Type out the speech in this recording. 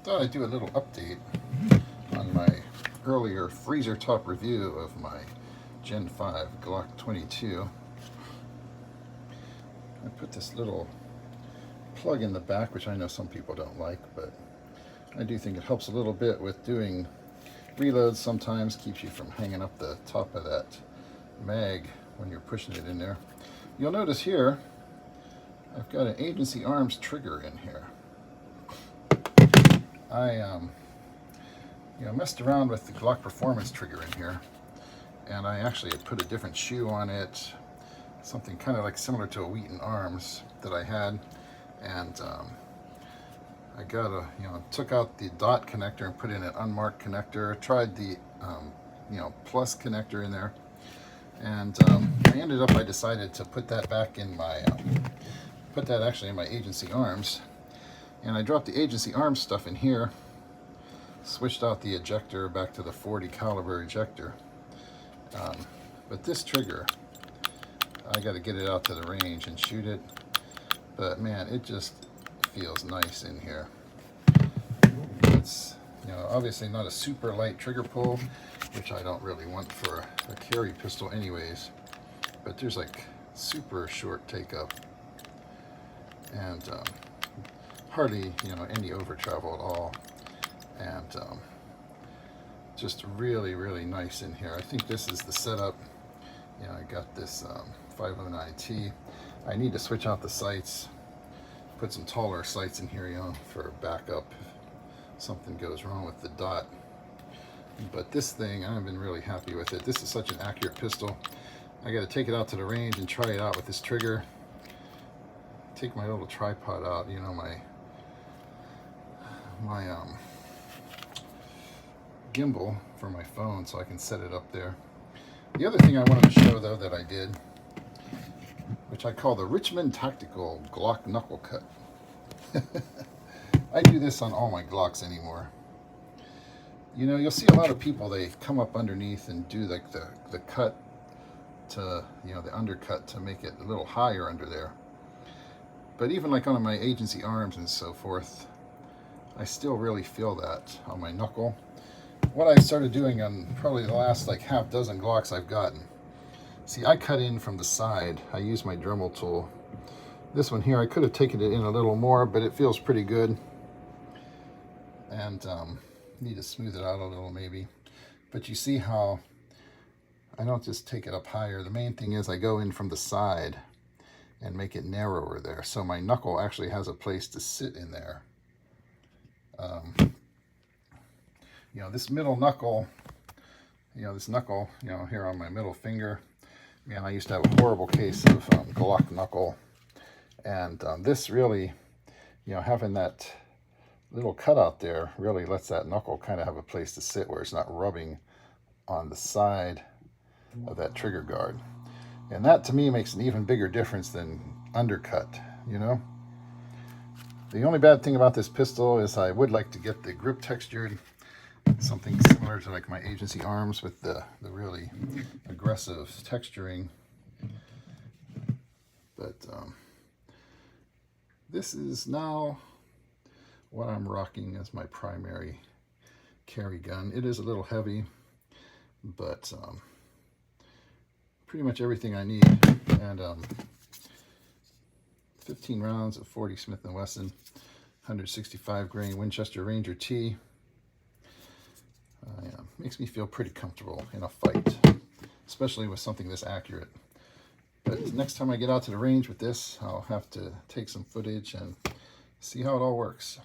Thought I'd do a little update on my earlier freezer top review of my Gen 5 Glock 22. I put this little plug in the back, which I know some people don't like, but I do think it helps a little bit with doing reloads. Sometimes keeps you from hanging up the top of that mag when you're pushing it in there. You'll notice here I've got an agency arms trigger in here. I messed around with the Glock Performance trigger in here, and I actually had put a different shoe on it, something kind of like similar to a Wheaton Arms that I had, and I got took out the dot connector and put in an unmarked connector. Tried the plus connector in there, and I decided to put that back in my actually in my agency arms. And I dropped the agency arms stuff in here, switched out the ejector back to the 40 caliber ejector. But this trigger, I got to get it out to the range and shoot it. But man, it just feels nice in here. It's obviously not a super light trigger pull, which I don't really want for a carry pistol anyways. But there's like super short take up, and hardly any over travel at all, and just really nice in here. I think this is the setup. I got this 509T. I need to switch out the sights, put some taller sights in here, for backup if something goes wrong with the dot. But this thing, I've been really happy with it. This is such an accurate pistol. I got to take it out to the range and try it out with this trigger. Take my little tripod out, my gimbal for my phone, so I can set it up there. The other thing I wanted to show, though, that I did, which I call the Richmond Tactical Glock Knuckle Cut. I do this on all my Glocks anymore. You'll see a lot of people, they come up underneath and do like the cut to, the undercut to make it a little higher under there. But even like on my agency arms and so forth, I still really feel that on my knuckle. What I started doing on probably the last like half dozen Glocks I've gotten, see, I cut in from the side. I use my Dremel tool. This one here, I could have taken it in a little more, but it feels pretty good. And need to smooth it out a little maybe. But you see how I don't just take it up higher. The main thing is I go in from the side and make it narrower there, so my knuckle actually has a place to sit in there. This middle knuckle, here on my middle finger, man, I used to have a horrible case of Glock knuckle, and this really, having that little cutout there really lets that knuckle kind of have a place to sit where it's not rubbing on the side of that trigger guard. And that to me makes an even bigger difference than undercut, The only bad thing about this pistol is I would like to get the grip textured, something similar to like my agency arms with the really aggressive texturing. But this is now what I'm rocking as my primary carry gun. It is a little heavy, but pretty much everything I need. And 15 rounds of 40 Smith & Wesson 165 grain Winchester Ranger T. Makes me feel pretty comfortable in a fight, especially with something this accurate. But next time I get out to the range with this, I'll have to take some footage and see how it all works.